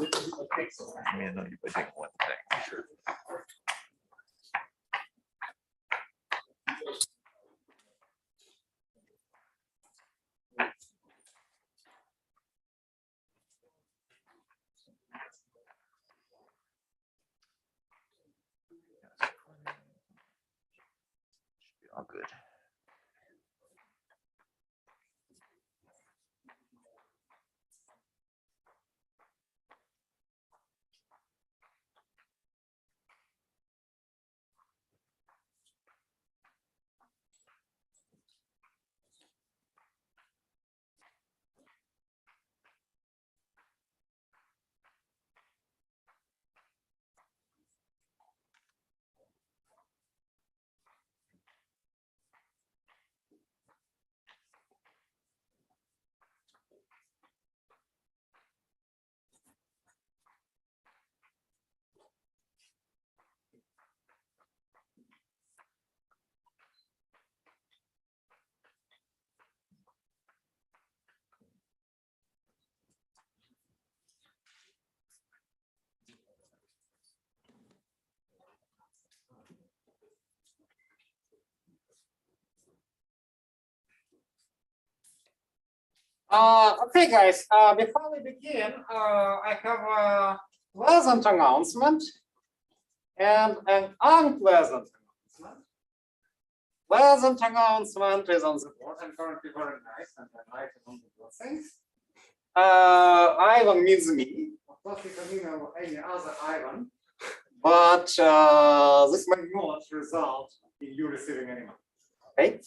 Let me know by doing one thing. Sure. All good. Okay, guys, before we begin, I have a pleasant announcement and an unpleasant announcement. Pleasant announcement is on the board and currently very nice, and I like it on the things. Ivan means me. Of course, you can email any other Ivan, but this may not result in you receiving any money. Okay?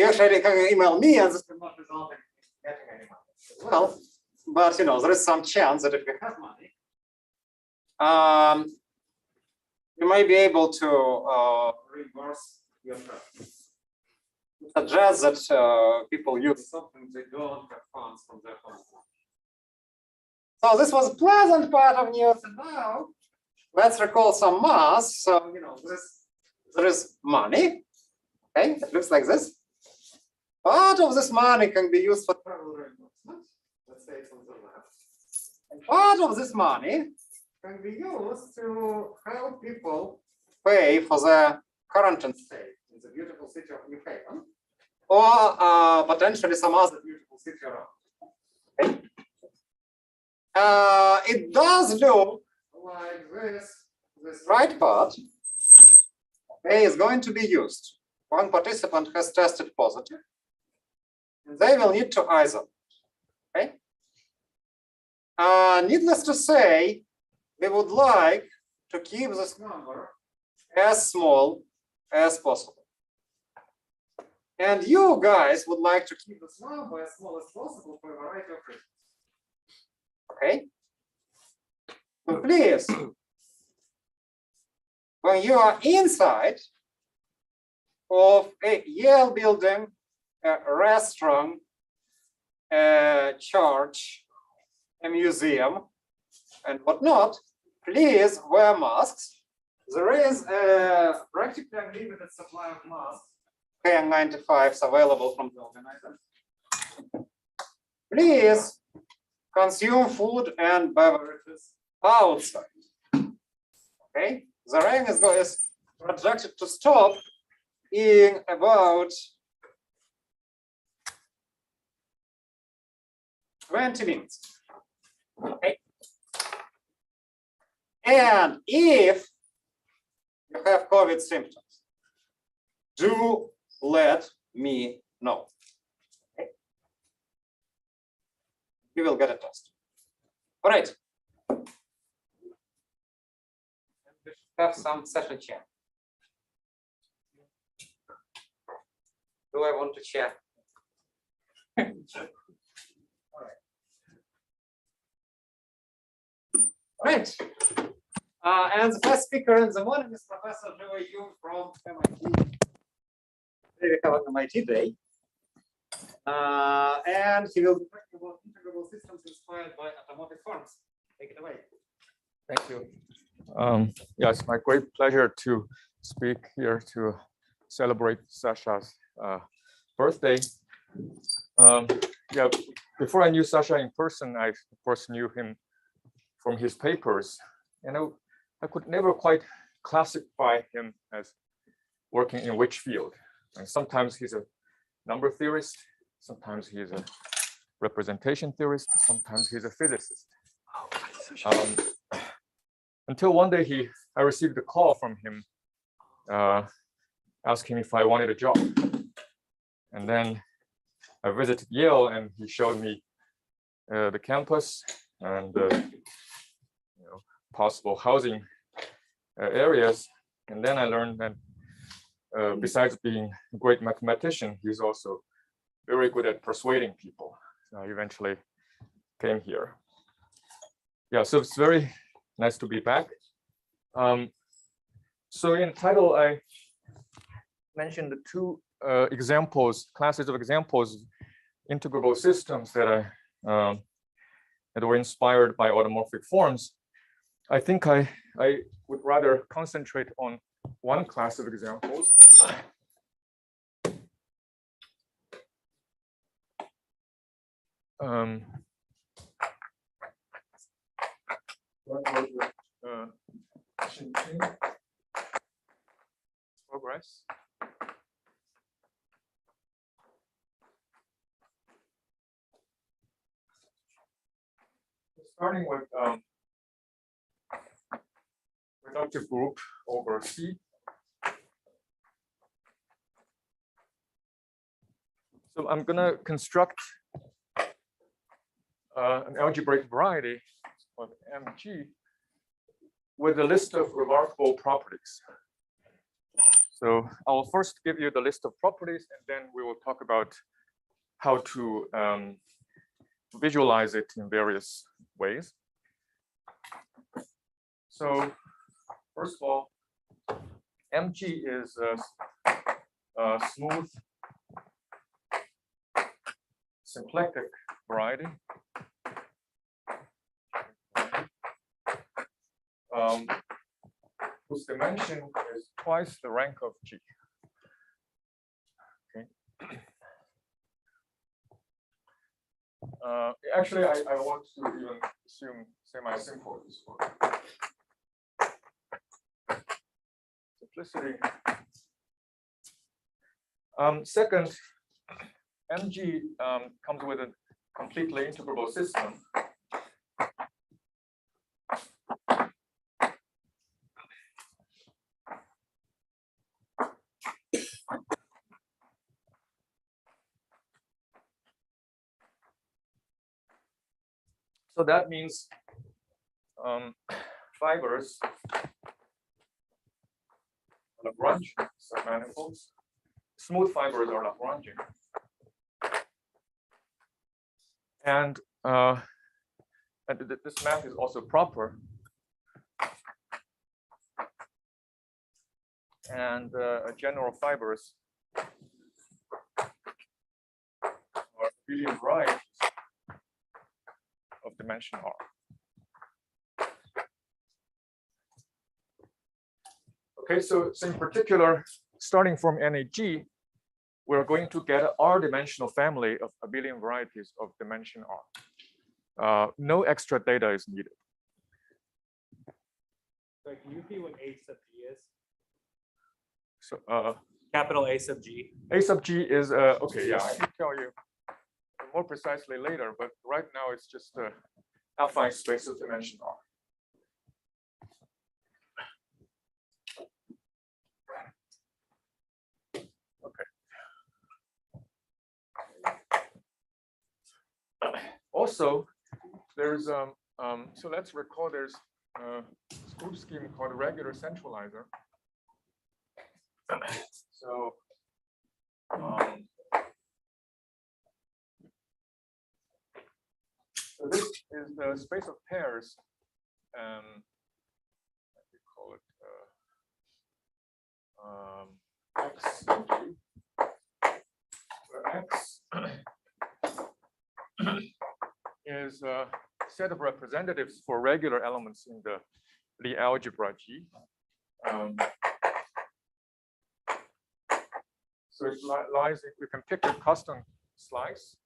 Usually you can email me and this will not result in getting any money as well. But you know, there is some chance that if you have money, you may be able to reimburse your trust. It suggests that people use something they don't have funds from their home. So this was a pleasant part of news, and now let's recall some math. So you know, there is money. Okay, it looks like this. Part of this money can be used for travel reimbursement. Let's say it's on the left. And part of this money can be used to help people pay for their quarantine stay in the beautiful city of New Haven, or potentially some other beautiful city around. Okay. It does look like this right part, okay, is going to be used. One participant has tested positive, and they will need to isolate. Okay. Needless to say, we would like to keep this number as small as possible. And you guys would like to keep this number as small as possible for a variety of reasons. Okay. So please, when you are inside of a Yale building, a restaurant, a church, a museum, and whatnot, please wear masks. There is a practically unlimited supply of masks, KN95s available from the organizer. Please consume food and beverages outside. Okay, the rain is projected to stop in about 20 minutes. Okay. And if you have COVID symptoms, do let me know. Okay. You will get a test. All right. We should have some session chat. Do I want to share? All right. And the first speaker in the morning is Professor Zhiwei Yun from MIT. Today we have an MIT day. And he will be talking about integrable systems inspired by automorphic forms. Take it away. Thank you. Yeah, it's my great pleasure to speak here to celebrate Sasha's birthday. Yeah, before I knew Sasha in person, I of course knew him from his papers, and I could never quite classify him as working in which field. And sometimes he's a number theorist, sometimes he's a representation theorist, sometimes he's a physicist. Until one day I received a call from him asking if I wanted a job. And then I visited Yale and he showed me the campus and possible housing areas. And then I learned that besides being a great mathematician, he's also very good at persuading people. So I eventually came here. Yeah, so it's very nice to be back. So in title, I mentioned the two classes of examples, integrable systems that were inspired by automorphic forms. I think I would rather concentrate on one class of examples. Progress. Starting with reductive group over C. So I'm going to construct an algebraic variety of MG with a list of remarkable properties. So I'll first give you the list of properties, and then we will talk about how to visualize it in various ways. So first of all, MG is a smooth symplectic variety. Whose dimension is twice the rank of G. Okay. Actually, I want to even assume semi-simple for simplicity. Second, MG comes with a completely integrable system. So that means fibers are Lagrangian submanifolds. Smooth fibers are Lagrangian. And this map is also proper. And general fibers are abelian varieties of dimension R. Okay, so in particular, starting from NAG, we're going to get an R-dimensional family of abelian varieties of dimension R. No extra data is needed. So can you repeat what A sub G is? So Capital A sub G. A sub G is, okay, yeah, I can tell you more precisely later, but right now it's just a affine space of dimension R. Also, there's so let's recall there's a group scheme called a regular centralizer. So so this is the space of pairs. We call it X and G, where X is a set of representatives for regular elements in the Lie algebra G. So it lies, if we can pick a custom slice,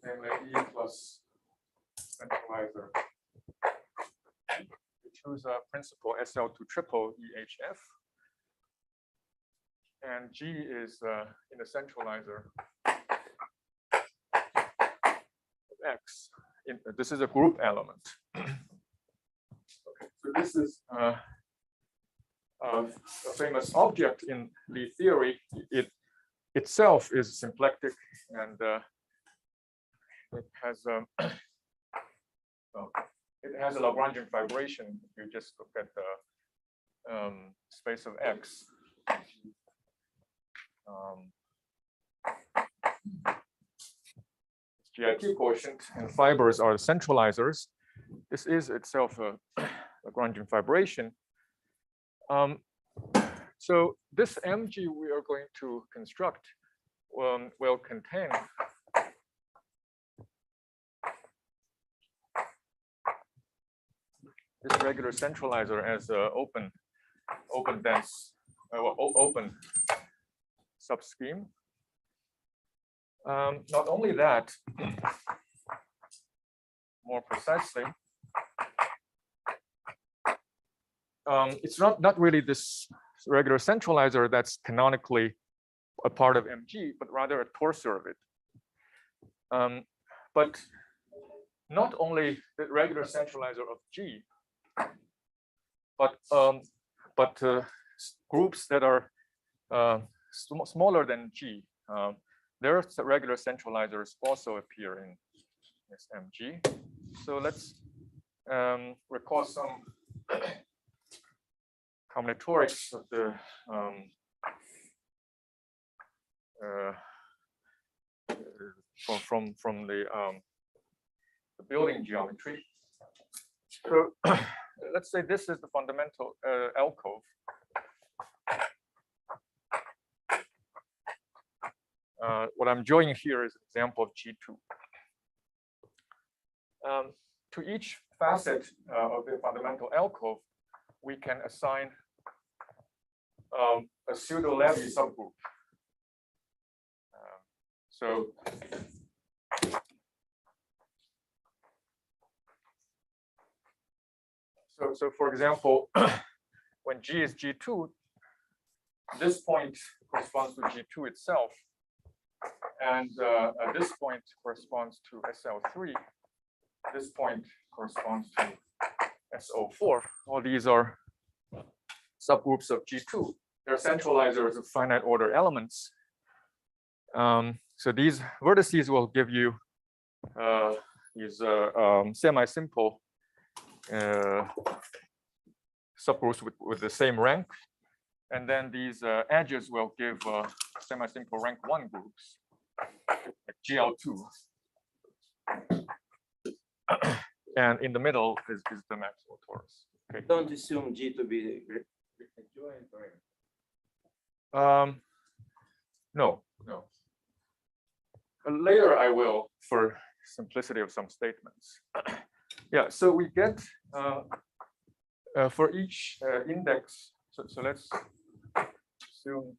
namely E plus centralizer choose a principal SL2 triple EHF. And G is in the centralizer of X. This is a group element. Okay, so this is a famous object in Lie theory. It itself is symplectic, and it has a Lagrangian fibration. If you just look at the space of X. GIT quotient and fibers are centralizers. This is itself a Lagrangian fibration. So this MG we are going to construct will contain this regular centralizer as an open dense open subscheme. Not only that, more precisely, it's not really this regular centralizer that's canonically a part of MG, but rather a torso of it. But not only the regular centralizer of G, but groups that are smaller than G. Their regular centralizers also appear in this MG. So let's recall some combinatorics of the from the building geometry. So let's say this is the fundamental alcove. What I'm drawing here is an example of G2. To each facet of the fundamental alcove, we can assign a pseudo-Levy subgroup. So for example, when G is G2, this point corresponds to G2 itself. And this point corresponds to SL3. This point corresponds to SO4. All these are subgroups of G2. They're centralizers of finite order elements. So these vertices will give you these semi-simple subgroups with the same rank. And then these edges will give semi-simple rank 1 groups, like GL2. And in the middle is the maximal torus. Okay. Don't assume G to be adjoint. No. Later I will, for simplicity of some statements. Yeah, so we get for each index, so let's assume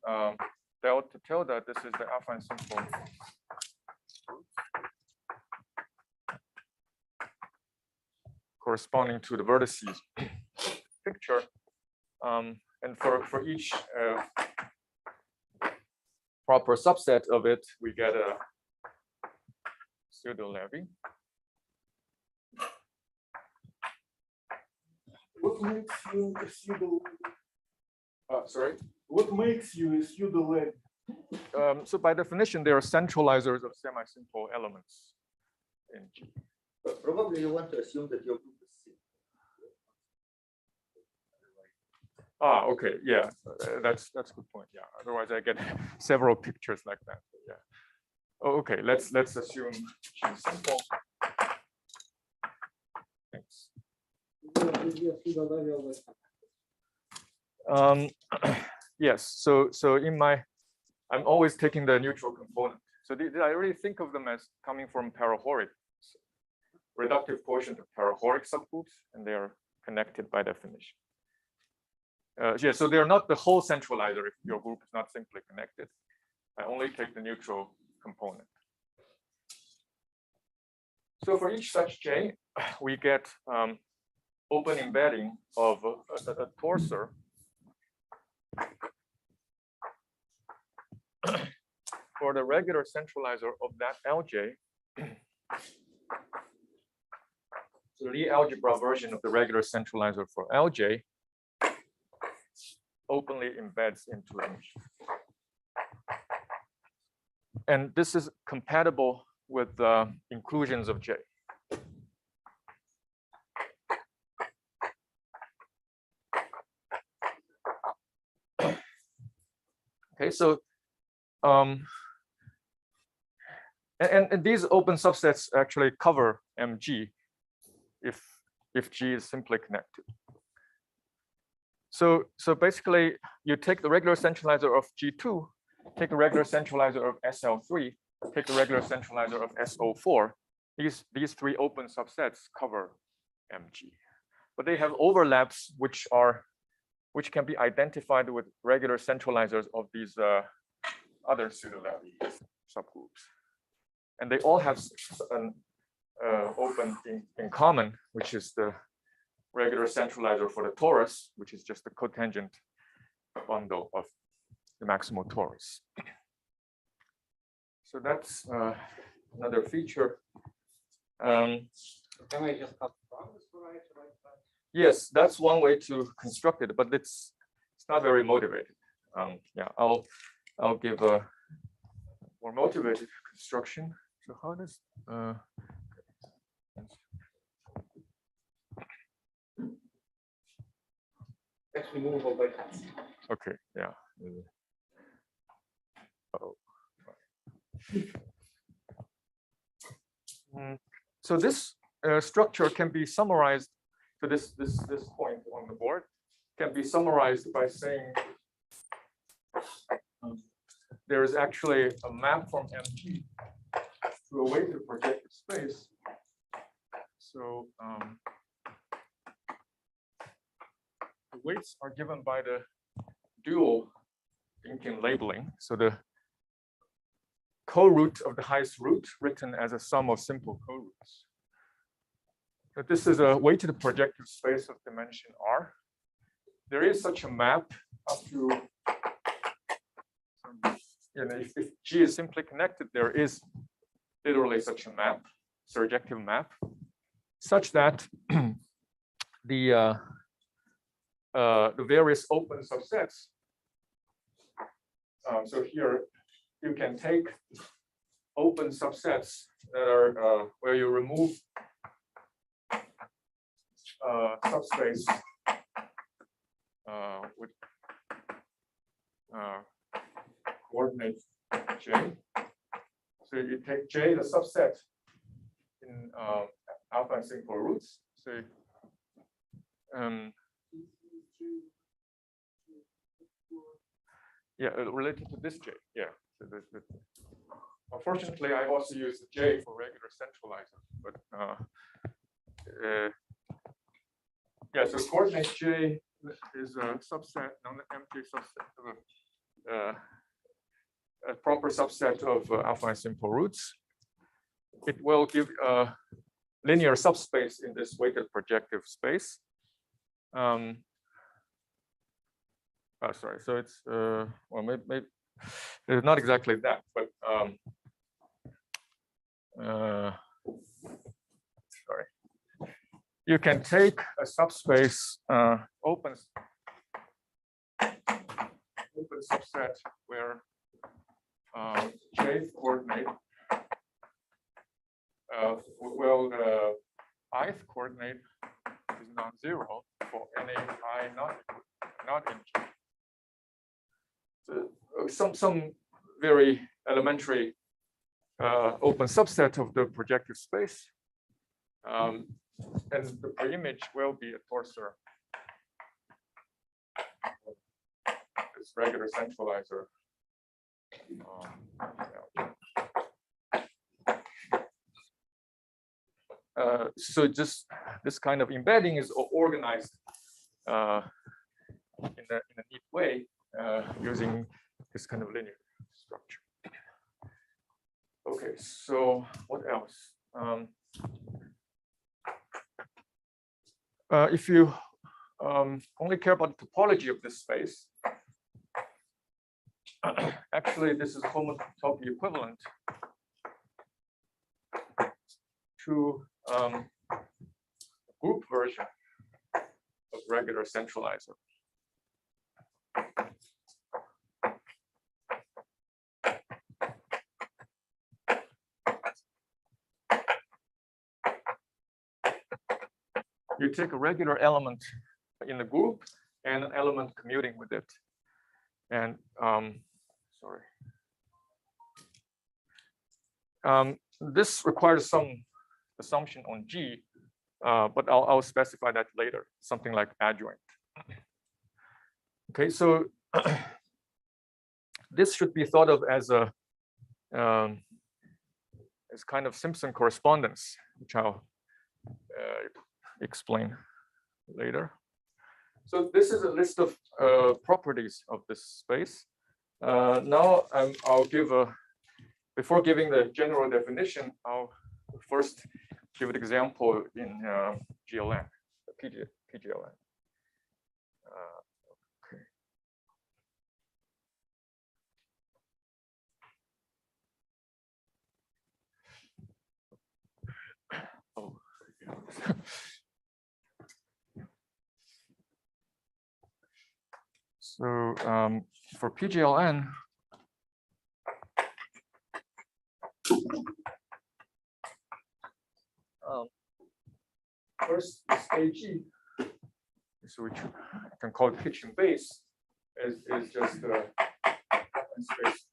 delta tilde, this is the affine simple corresponding to the vertices picture. And for each proper subset of it, we get a pseudo-Levy. What makes you a pseudo? Sorry? What makes you a pseudo-Levy? So by definition, they are centralizers of semi-simple elements in G. But probably you want to assume that your group is C. Ah, okay, yeah, that's a good point. Yeah, otherwise I get several pictures like that. Yeah. Oh, okay, let's assume G is simple. Thanks. Yes, so in my, I'm always taking the neutral component. So I really think of them as coming from parahoric, reductive quotient of parahoric subgroups, and they are connected by definition. Yeah, so they're not the whole centralizer if your group is not simply connected. I only take the neutral component. So for each such J, we get open embedding of a torsor for the regular centralizer of that LJ. So the algebra version of the regular centralizer for LJ openly embeds into MG. And this is compatible with inclusions of J. Okay, so and these open subsets actually cover MG if G is simply connected. So basically, you take the regular centralizer of G2, take a regular centralizer of SL3, take a regular centralizer of SO4. These three open subsets cover MG, but they have overlaps which can be identified with regular centralizers of these other pseudo-Levy subgroups, and they all have an open in common, which is the regular centralizer for the torus, which is just the cotangent bundle of the maximal torus. So that's another feature. Can I just have this variety like that? Yes, that's one way to construct it, but it's not very motivated. Yeah, I'll give a more motivated construction. So how does It's removable by hand. okay, yeah. Oh. So this structure can be summarized to this point on the board can be summarized by saying there is actually a map from MG to a weighted projective space. So the weights are given by the dual Lincoln labeling. So the co-root of the highest root written as a sum of simple co-roots. But this is a weighted projective space of dimension R. There is such a map up to, if G is simply connected, there is literally such a map, surjective map, such that the various open subsets. So here you can take open subsets that are where you remove subspace with coordinate J. So you take J, the subset in alpha and simple roots. So yeah, related to this J. Yeah. So unfortunately, I also use the J for regular centralizer, but yeah. So coordinate J is a subset, non-empty subset of a proper subset of alpha and simple roots. It will give a linear subspace in this weighted projective space. Sorry, so it's well, maybe it's not exactly that, but sorry. You can take a subspace open subset where J's coordinate well, the ith coordinate is non-zero for any I not in J. So some very elementary open subset of the projective space, and the preimage will be a torsor. This regular centralizer. So just this kind of embedding is organized in a neat way using this kind of linear structure. Okay, so what else? if you only care about the topology of this space, actually this is homotopy equivalent to group version of regular centralizer. You take a regular element in the group and an element commuting with it. And this requires some assumption on G, but I'll specify that later, something like adjoint. Okay, so this should be thought of as a as kind of Simpson correspondence, which I'll explain later. So this is a list of properties of this space. Now I'll give before giving the general definition, I'll first give an example in GLN, PGLN. Okay. Oh, yeah. So for PGLN, first is AG, so which you can call it pitch and base, is just the space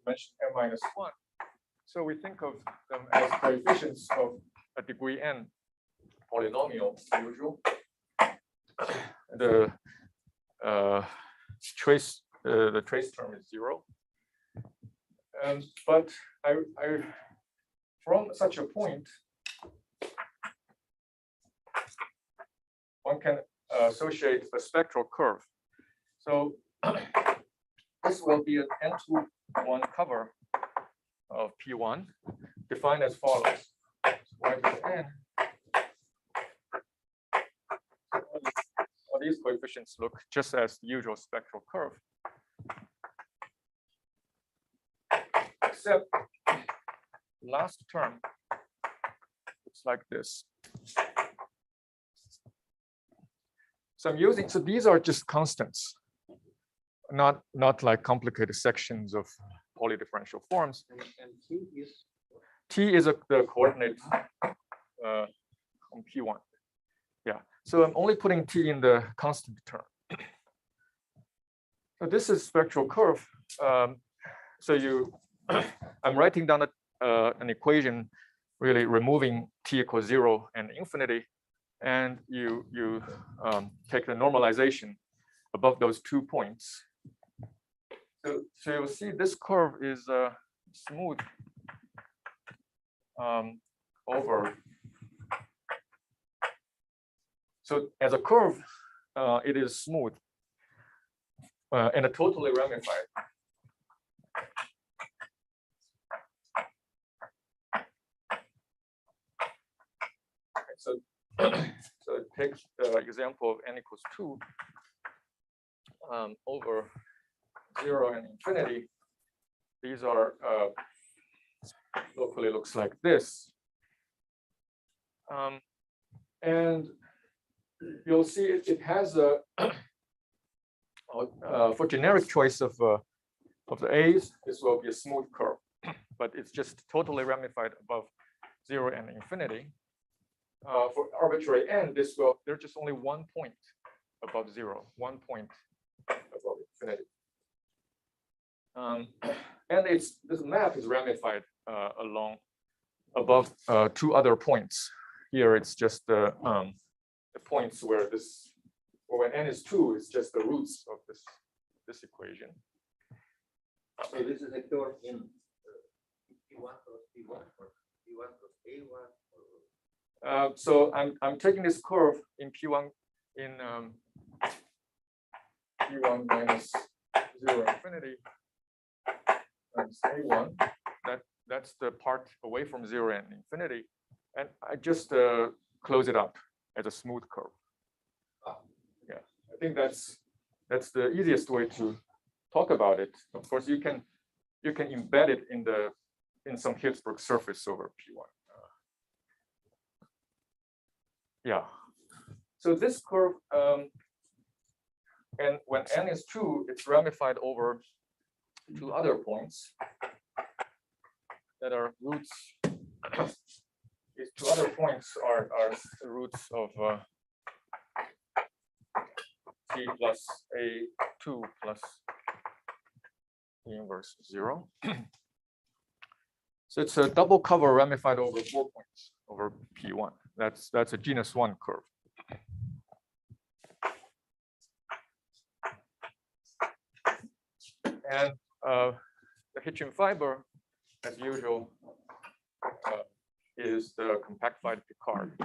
dimension n-1. So we think of them as coefficients of a degree n polynomial, as usual. The trace term is 0. But I from such a point, one can associate a spectral curve. So this will be an n-1 cover of P1, defined as follows. Y to the n. All these coefficients look just as the usual spectral curve, except last term looks like this. So I'm using, so these are just constants, not like complicated sections of polydifferential forms. And T is the coordinate on P1. Yeah, so I'm only putting T in the constant term. So this is spectral curve. So I'm writing down an equation, really removing T equals 0 and infinity, and you take the normalization above those 2 points. So you'll see this curve is smooth over. So as a curve, it is smooth and totally ramified. So take the example of n equals 2 over 0 and infinity. These are locally looks like this. And you'll see it has a for generic choice of the A's, this will be a smooth curve, but it's just totally ramified above 0 and infinity. For arbitrary n, there's just only 1 point above 0, 1 point above infinity. And this map is ramified along above 2 other points. Here it's just the points where when n is 2, it's just the roots of this equation. so this is a curve in P1 plus P1 or P1 plus A1. So I'm taking this curve in P1 in P1 minus 0 infinity times A1. That's the part away from 0 and infinity, and I just close it up as a smooth curve. Yeah, I think that's the easiest way to talk about it. Of course, you can embed it in some Hilbert surface over P1. Yeah. So this curve, and when n is 2, it's ramified over 2 other points that are roots. These 2 other points are the roots of t plus a2 plus the inverse 0. So it's a double cover ramified over 4 points over P1. That's a genus 1 curve. And the Hitchin fiber, as usual, is the compactified Picard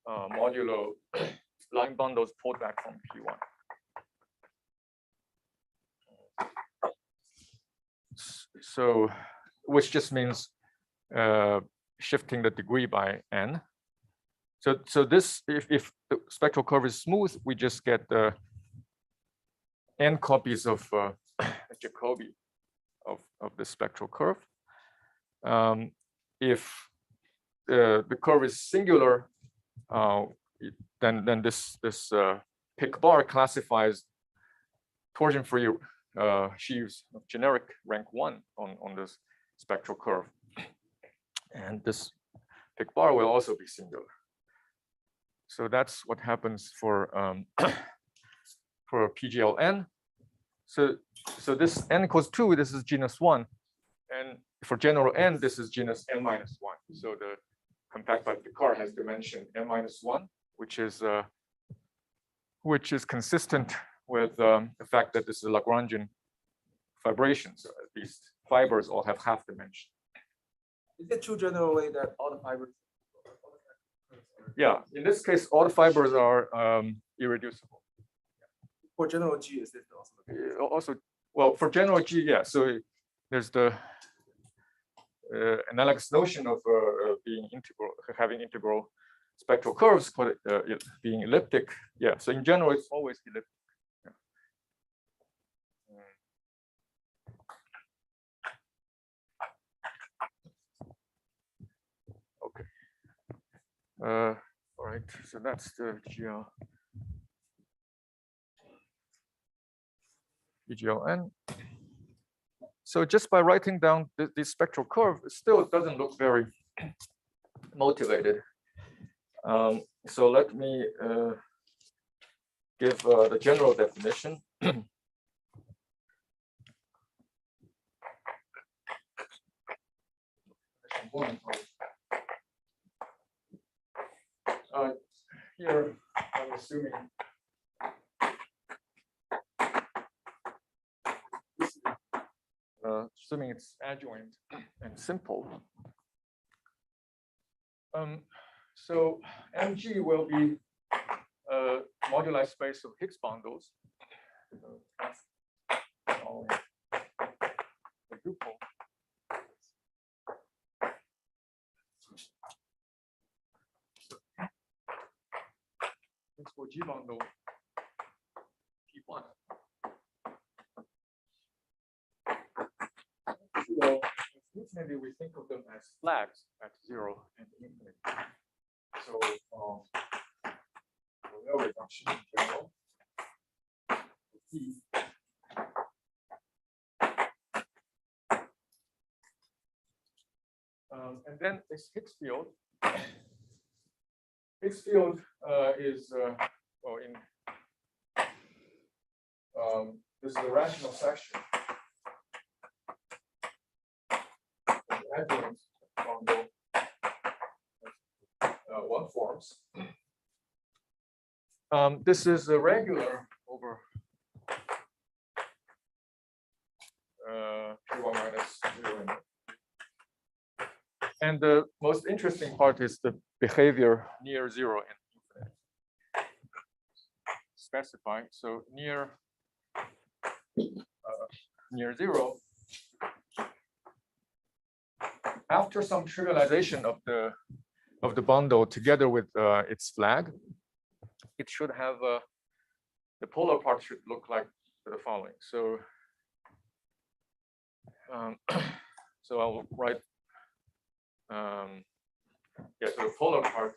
modulo line bundles pulled back from P1. So, which just means shifting the degree by n. So this, if the spectral curve is smooth, we just get the n copies of Jacobi of the spectral curve. If the curve is singular, then this pick bar classifies torsion-free sheaves of generic rank 1 on this spectral curve, and this pick bar will also be singular. So that's what happens for PGLN. So this n equals 2. This is genus 1, and for general n, this is genus n minus 1. So the compactified Picard has dimension n minus 1, which is consistent with the fact that this is a Lagrangian fibration. So these fibers all have half dimension. Is it true generally that all the fibers? Yeah, in this case, all the fibers are irreducible. For general G, is this also the case? Also, well, for general G, yeah. So there's the analogous notion of being integral, having integral spectral curves, called being elliptic. Yeah. So in general, it's always elliptic. Okay. All right. So that's the GLN. So just by writing down this spectral curve, it still doesn't look very motivated. So let me give the general definition. Here, I'm assuming it's adjoint and simple. So MG will be a moduli space of Higgs bundles. This for G bundle P1. So infinity, we think of them as flags at 0 and infinity. So no reduction in general. And then this Higgs field. Higgs field is well in this is a rational section. Adjoint bundle one forms. This is a regular over P1 minus 0. And the most interesting part is the behavior near 0 and infinite. Specify, so near 0. After some trivialization of the of the bundle together with its flag, it should have the polar part should look like the following. So, so I'll write. Yeah, so the polar part.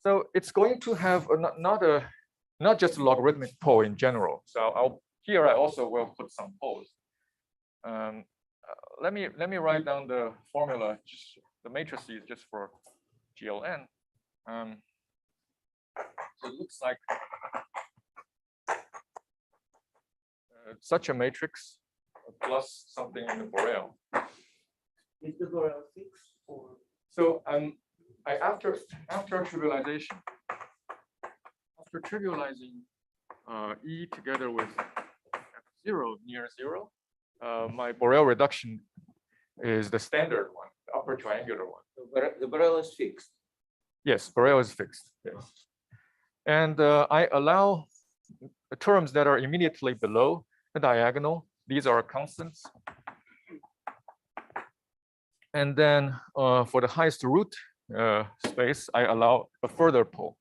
So it's going to have not just a logarithmic pole in general. So here I also will put some poles. Let me write down the formula, just the matrices just for GLN. So it looks like such a matrix plus something in the Borel. Is the Borel fixed or? So after trivializing E together with F0 near 0, my Borel reduction is the standard one, the upper triangular one. The Borel is fixed. Yes, Borel is fixed. Yes, and I allow terms that are immediately below the diagonal. These are constants. And then for the highest root space, I allow a further pole.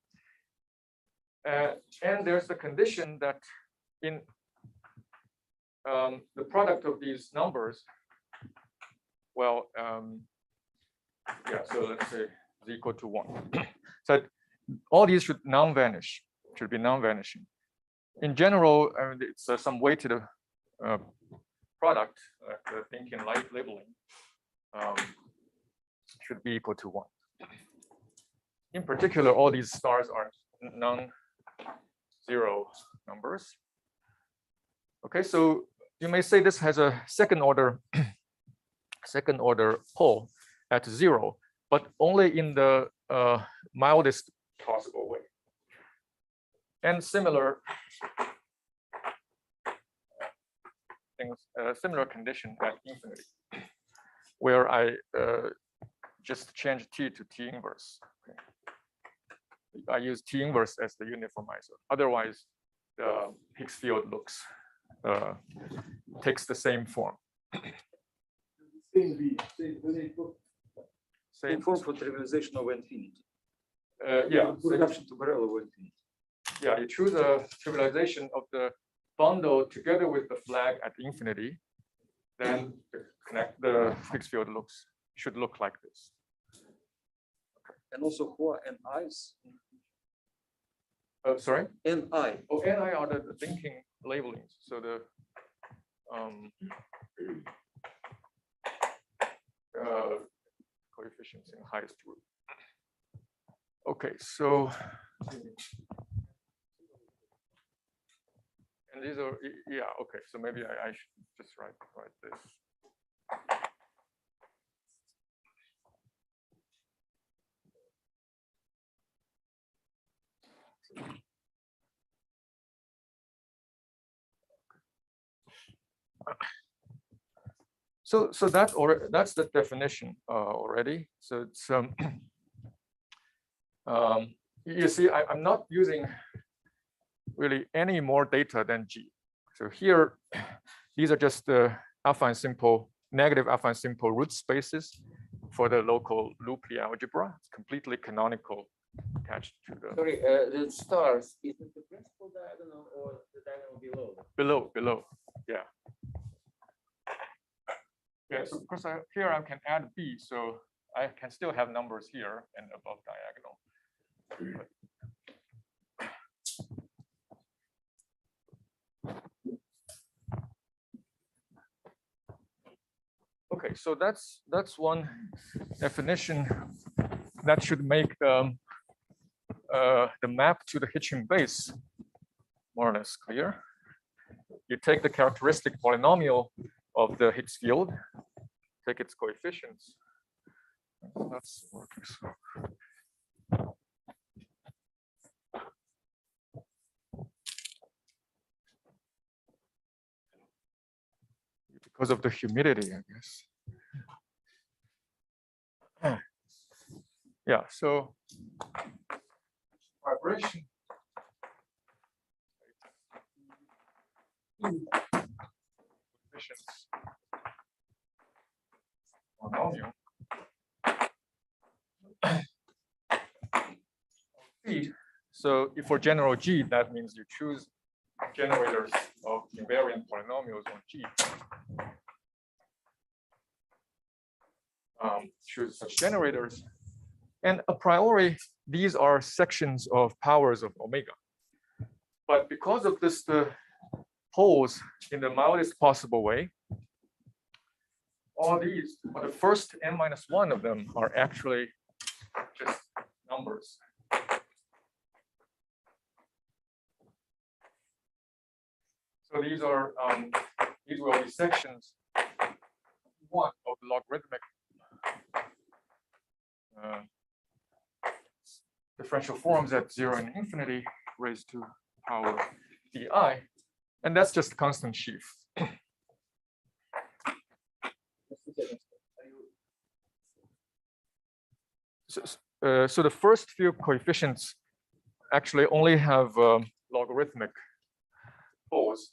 And there's the condition that in the product of these numbers, well, yeah, so let's say is equal to 1. So all these should non-vanish, should be non-vanishing. In general, it's some weighted product, the thinking light labeling, should be equal to 1. In particular, all these stars are non-zero numbers. Okay, so you may say this has a second order pole at 0, but only in the mildest possible way. And similar things, similar condition at infinity, where I just change T to T inverse. Okay. I use T inverse as the uniformizer. Otherwise, the Higgs field takes the same form. Same form for trivialization over infinity. Yeah. Reduction to Borel over infinity. Yeah, you choose a trivialization of the bundle together with the flag at infinity, then the Higgs field should look like this. And also Hua and I's. Sorry? Ni. Oh, Ni are the thinking labelings. So the coefficients in highest root. Okay, so and these are, yeah, okay. So maybe I should just write this. So that's the definition already. So it's you see, I'm not using really any more data than G. So here, these are just the alpha and simple, negative alpha and simple root spaces for the local loop Lie algebra. It's completely canonical attached to the. Sorry, the stars, is it the principal diagonal or the diagonal below? Below, yeah. Yeah, so of course here I can add B, so I can still have numbers here and above diagonal. Okay, so that's one definition that should make the map to the Hitchin base more or less clear. You take the characteristic polynomial of the Higgs field, take its coefficients. That's working. So. Because of the humidity, I guess. Yeah, so vibration. coefficients monomial. G. So if for general G, that means you choose generators of invariant polynomials on G. Choose such generators. And a priori, these are sections of powers of omega. But because of this, the poles in the mildest possible way, all these, or the first n-1 of them are actually just numbers. So these are these will be sections one of the logarithmic differential forms at 0 and infinity raised to power di, and that's just constant sheaf. So the first few coefficients actually only have logarithmic poles.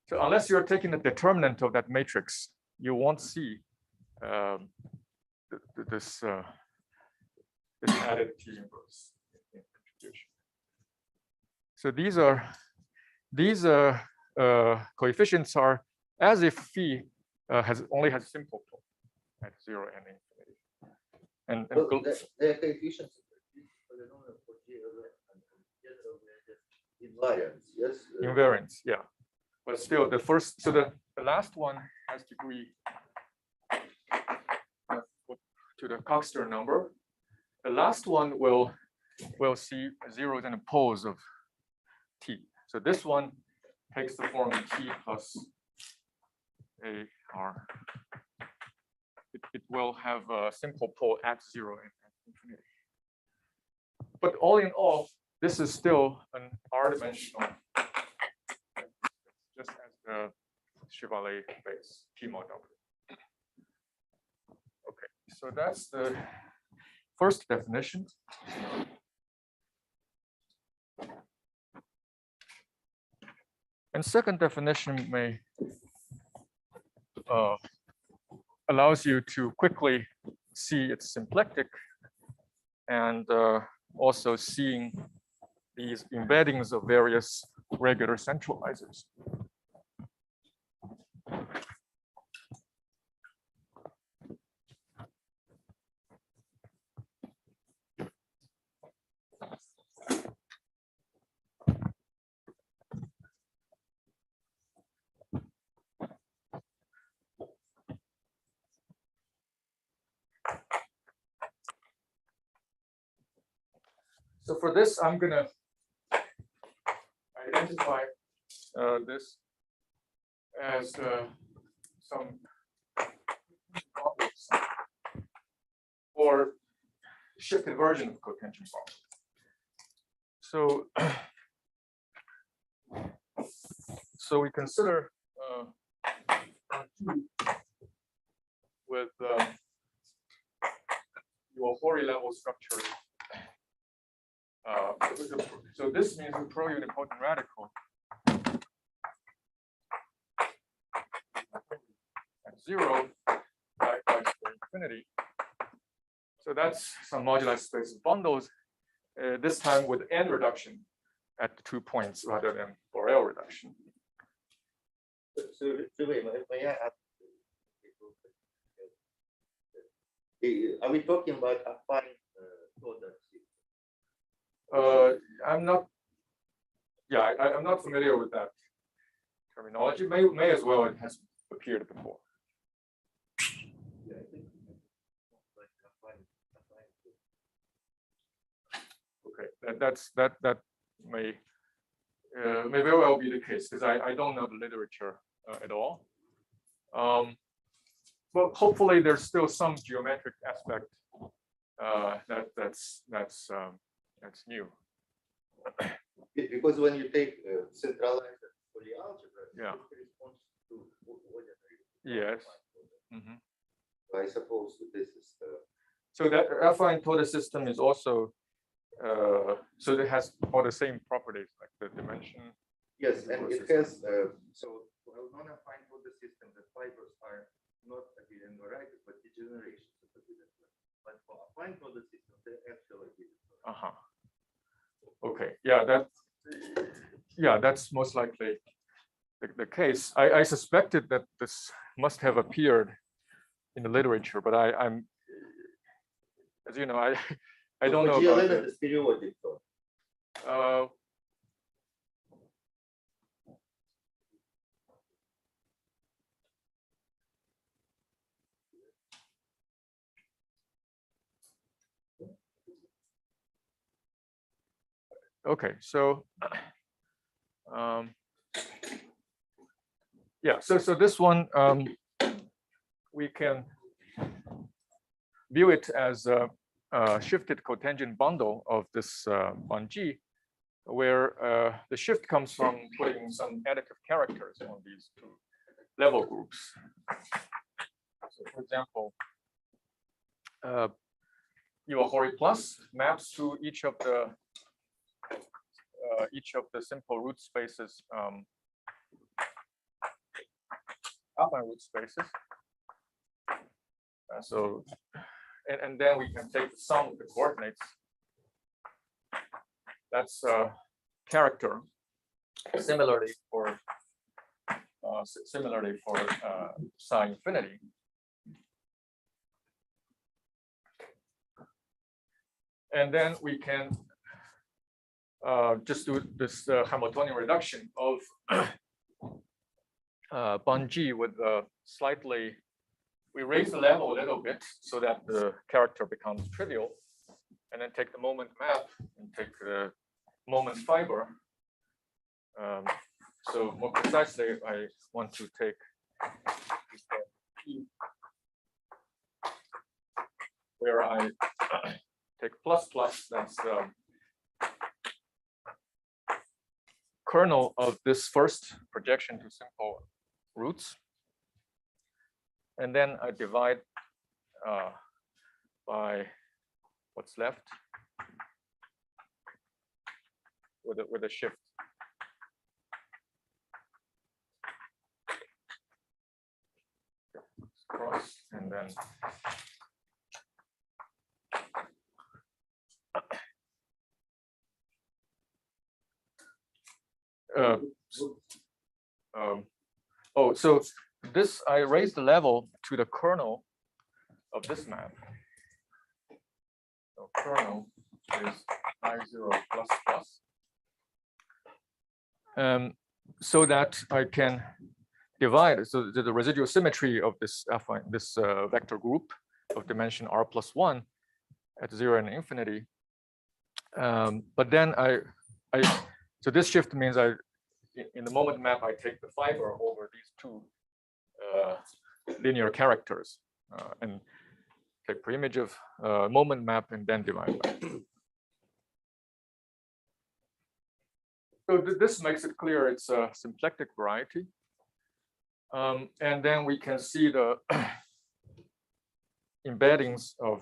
So unless you're taking the determinant of that matrix, you won't see this added T inverse contribution. So these coefficients are as if phi only has simple pole at 0 and infinity. And The coefficients for G and general invariance, yes? invariance, yeah. But still, the first, so the last one has degree to the Coxeter number. The last one will see zeros and poles of T. So this one takes the form of T plus AR. It will have a simple pole at 0 and infinity. But all in all, this is still an R-dimensional, just as the Chevalier base P mod W. Okay, so that's the first definition. And second definition may allows you to quickly see its symplectic and also seeing these embeddings of various regular centralizers. So for this, I'm going to identify this as some or shifted version of cotangent problem. So we consider with your Fourier level structure. So this means the pro-unipotent radical at 0, likewise for infinity. So that's some moduli space of bundles, this time with n reduction at 2 points rather than for L reduction. So may I ask? Are we talking about affine order system? I'm not. Yeah, I'm not familiar with that terminology. May as well it has appeared before. Yeah, I think like affine. Okay, that may very well be the case because I don't know the literature at all. But hopefully there's still some geometric aspect that's new. Because when you take centralized Fourier algebra, Yeah. it corresponds to ordinary. Yes. Mm-hmm. I suppose that this is the. So that affine total system is also so it has all the same properties like the dimension Yes, and it has, so we're gonna find for the system that fibers are not abelian varieties, but degenerations of abelian varieties. But for applying for the system, they're actually abelian varieties. Okay, yeah, that's most likely the case. I suspected that this must have appeared in the literature, but I'm, as you know, I don't know about GLN is periodic though. Okay, so yeah, so this one we can view it as a shifted cotangent bundle of this on G, where the shift comes from putting some additive characters on these two level groups. So for example, your Hori plus maps to each of the simple root spaces, affine root spaces. So, and then we can take the sum of the coordinates. That's character. Similarly for psi infinity. And then we can just do this Hamiltonian reduction of bond G with slightly, we raise the level a little bit so that the character becomes trivial, and then take the moment map and take the moment fiber. So more precisely, I want to take where I take plus plus, that's the kernel of this first projection to simple roots. And then I divide by what's left with a shift. Cross and then so this, I raise the level to the kernel of this map. So kernel is I0 plus plus. So that I can divide, so the residual symmetry of this affine, this vector group of dimension r plus 1 at 0 and infinity. But then so this shift means in the moment map, I take the fiber over these two linear characters and take preimage of moment map and then divide by. So this makes it clear it's a symplectic variety. And then we can see the embeddings of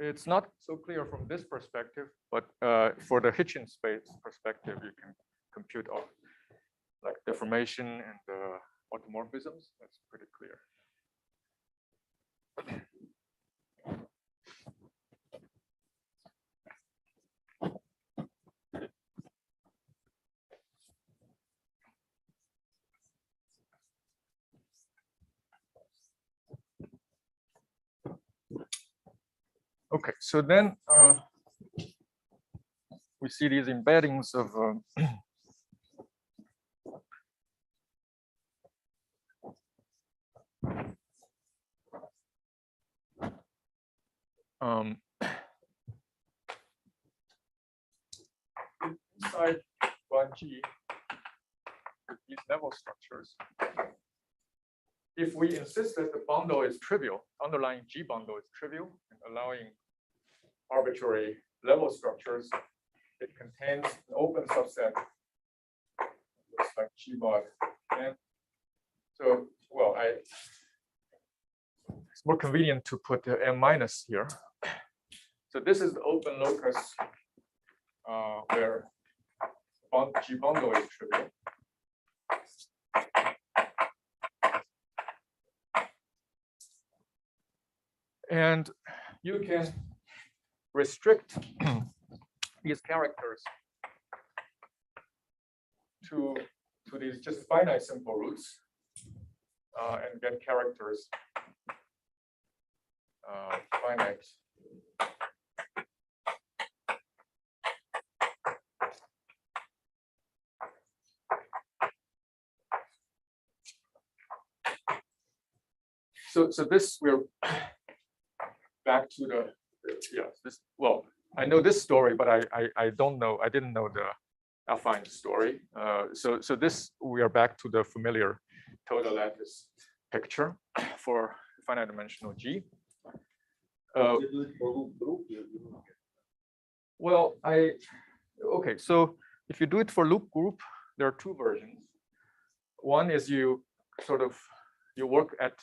it's not so clear from this perspective, but for the Hitchin space perspective, you can compute all like deformation and automorphisms. That's pretty clear. Okay, so then we see these embeddings of inside 1G with these level structures. If we insist that the bundle is trivial, underlying G bundle is trivial, and allowing arbitrary level structures, it contains an open subset. Looks like G bar. And so, well, it's more convenient to put the M minus here. So this is the open locus where G bundle is trivial. And you can restrict these characters to these just finite simple roots and get characters finite. So this we're back to the yes this well I know this story, but I don't know, I didn't know the affine story. So this we are back to the familiar total lattice picture for finite dimensional G. Well, okay, so if you do it for loop group, there are two versions. One is you sort of work at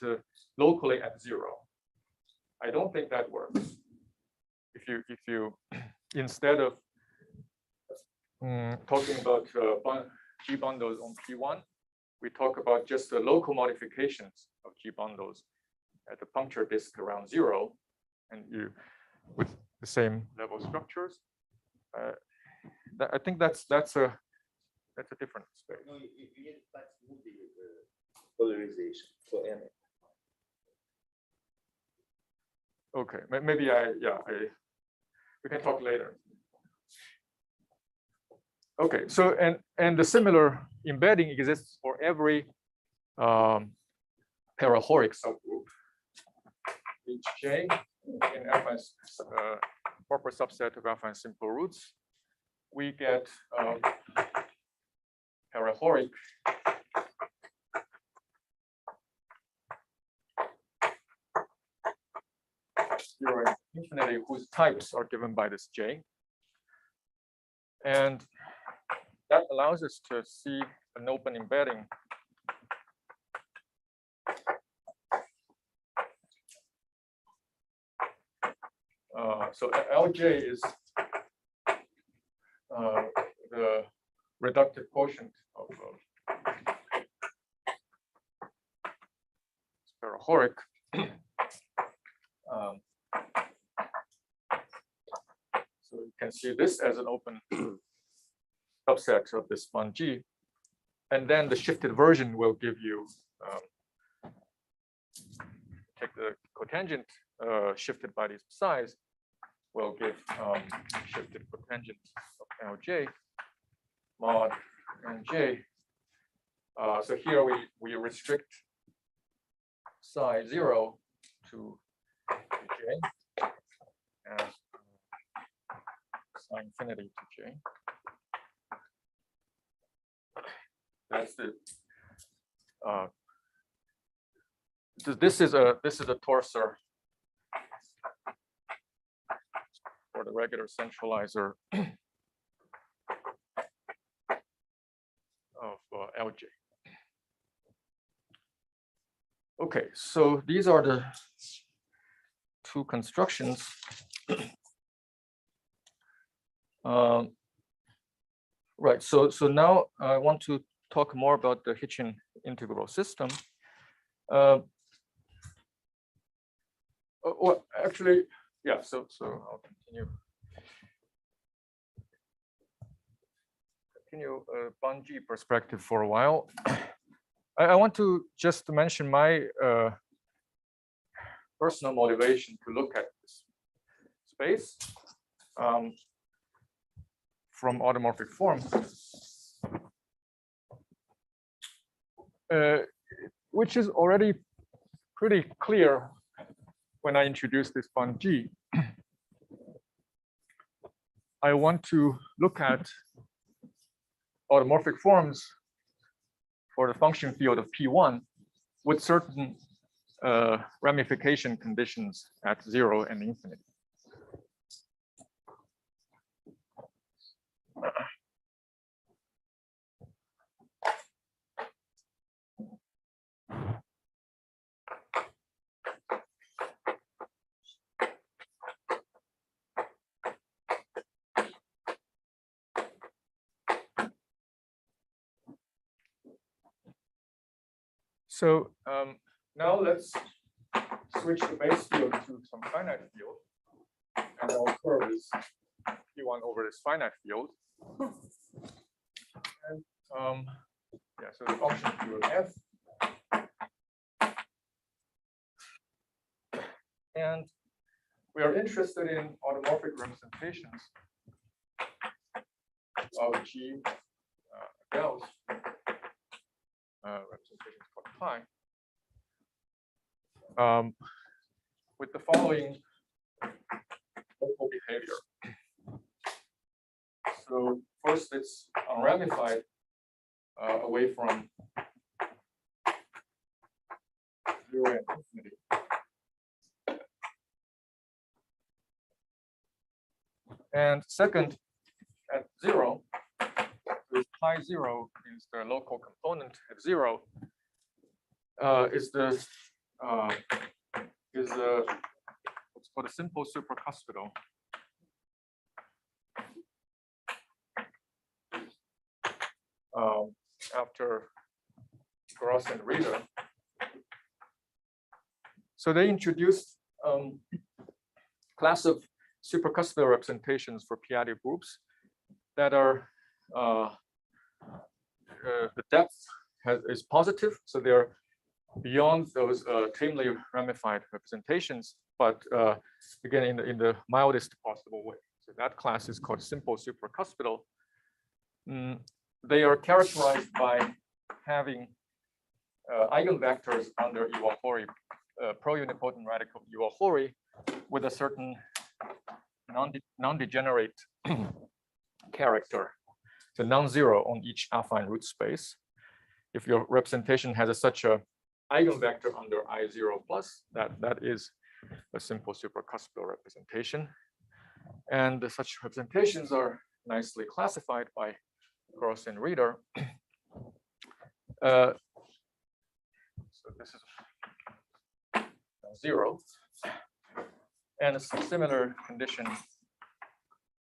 locally at 0. I don't think that works. If you instead of talking about G bundles on P1, we talk about just the local modifications of G bundles at the puncture disk around 0, and you with the same level structures. I think that's a different space. No, you need flex movie polarization for n. Okay, maybe we can talk later. Okay, so and the similar embedding exists for every parahoric subgroup. Hj in affine proper subset of affine simple roots, we get parahoric zero infinity whose types are given by this J. And that allows us to see an open embedding so Lj is the reductive quotient of parahoric. So you can see this as an open subset of this fun G, and then the shifted version will give you take the cotangent shifted by these psi's will give shifted cotangent of Lj mod Nj. So here we restrict psi 0 to J and psi infinity to J. That's the this is a torsor for the regular centralizer of Lj. Okay, so these are the two constructions. Right, so now I want to talk more about the Hitchin integrable system. Well, actually, yeah, so I'll continue Bungie perspective for a while. I want to just mention my personal motivation to look at this space from automorphic form, which is already pretty clear when I introduce this fun G. I want to look at automorphic forms for the function field of P1 with certain ramification conditions at 0 and infinity. So now let's switch the base field to some finite field, and our curve is P1 over this finite field. And yeah, so the function field F. And we are interested in automorphic representations of G Gauss representations called pi. With the following local behavior. So first, it's unramified away from 0 and infinity. And second, at 0, with pi 0 is the local component at 0, is what's called a simple supracuspidal. After Gross and Reader. So they introduced class of supracuspidal representations for p-additive groups that are the depth is positive, so they're beyond those tamely ramified representations, but again in the mildest possible way. So that class is called simple supracuspidal. They are characterized by having eigenvectors under Iwahori, pro-unipotent radical Iwahori, with a certain non-degenerate character, so non-zero on each affine root space. If your representation has such a eigenvector under I0 plus, that is a simple supracuspidal representation. And such representations are nicely classified by Gross and Reader. So this is 0. And a similar condition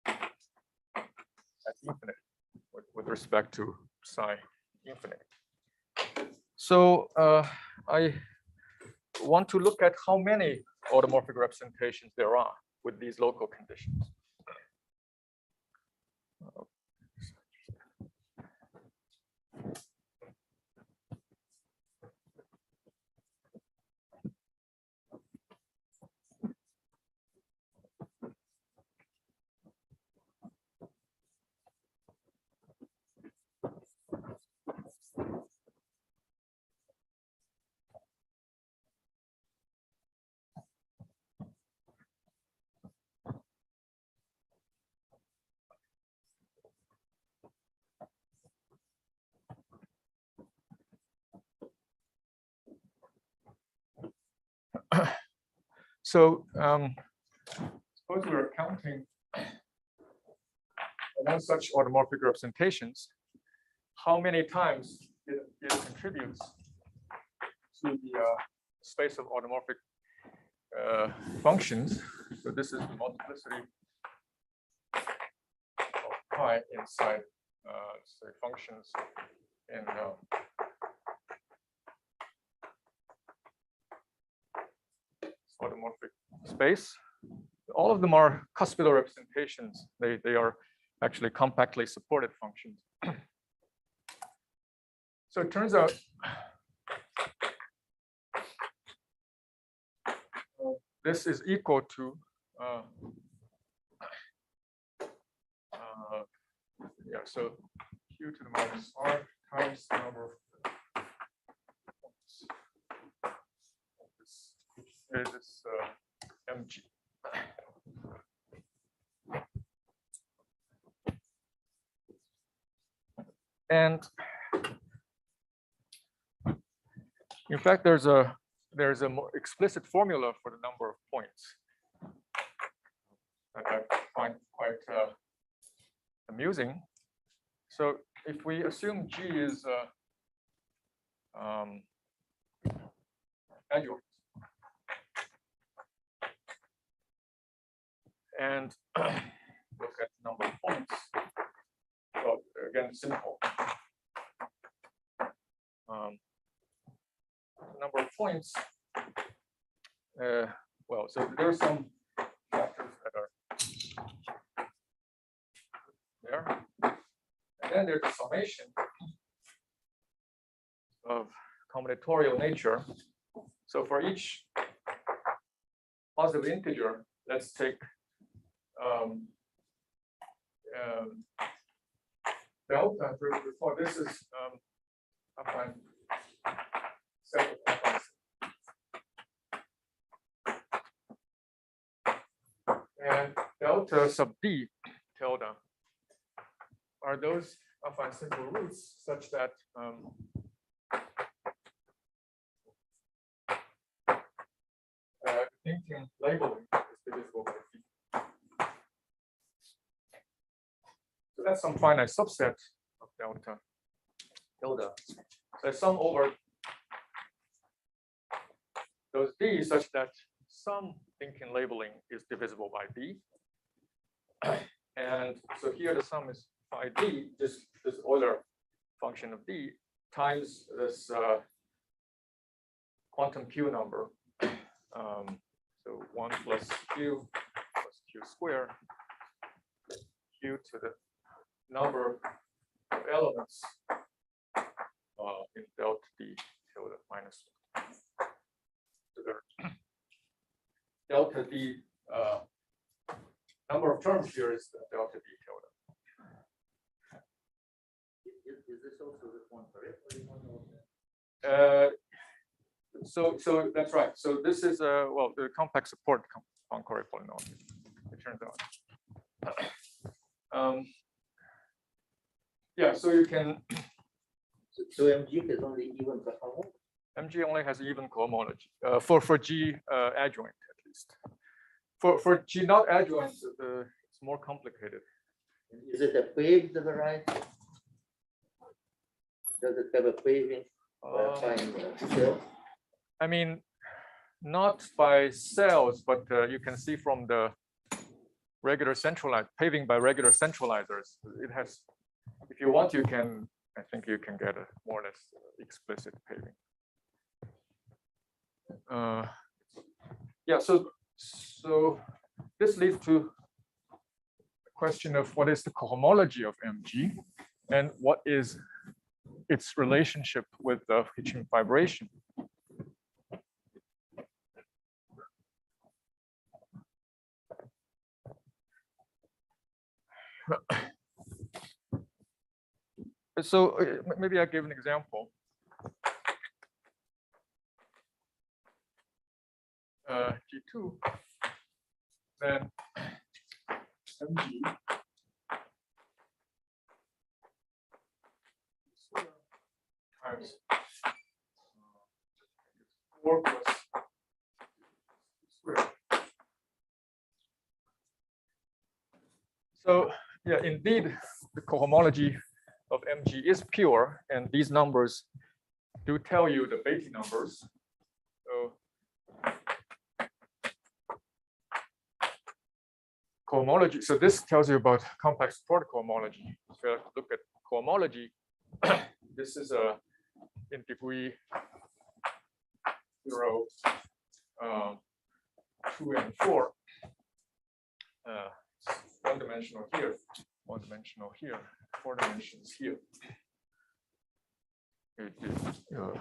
at infinite with respect to psi infinite. So I want to look at how many automorphic representations there are with these local conditions. So suppose we're counting one such automorphic representations, how many times it contributes to the space of automorphic functions. So this is the multiplicity of pi inside say functions in automorphic space. All of them are cuspidal representations. They are actually compactly supported functions. So it turns out this is equal to yeah, so q to the minus r times the number of this mg. And in fact, there's a more explicit formula for the number of points that I find quite amusing. So if we assume G is adjoint, and look at the number of points, well, again, simple. number of points. Well, so there are some factors that are there, and then there's the summation of combinatorial nature. So for each positive integer, let's take delta. For this is affine set of affine. And delta sub d tilde are those affine simple roots such that thinking labeling is divisible by d. So that's some finite subset of delta tilde. So sum over those d such that some thinking labeling is divisible by d. And so here the sum is phi d, this Euler function of d times this quantum q number. So 1 plus q squared q to the number of elements in delta d tilde minus 1. So the delta d number of terms here is the delta d tilde. Is this also the one correct or you want to? So that's right. So this is well, the compact support concurrent polynomial. It turns out. Yeah. So you can. So MG has only even cohomology. MG only has even cohomology for G adjoint at least. For G not adjoint, it's more complicated. Is it a paved variety? Does it have a paving cell? I mean, not by cells, but you can see from the regular centralized paving by regular centralizers. It has, if you want, you can. I think you can get a more or less explicit paving. Yeah. So this leads to the question of what is the cohomology of MG, and what is its relationship with the Hitching vibration. So maybe I'll give an example. G2, then MG times 4 plus squared. So yeah, indeed, the cohomology of MG is pure, and these numbers do tell you the Beatty numbers. So cohomology. So this tells you about complex support cohomology. So look at cohomology. This is in degree 0, 2, and 4. One dimensional here, one dimensional here, 4 dimensions here. You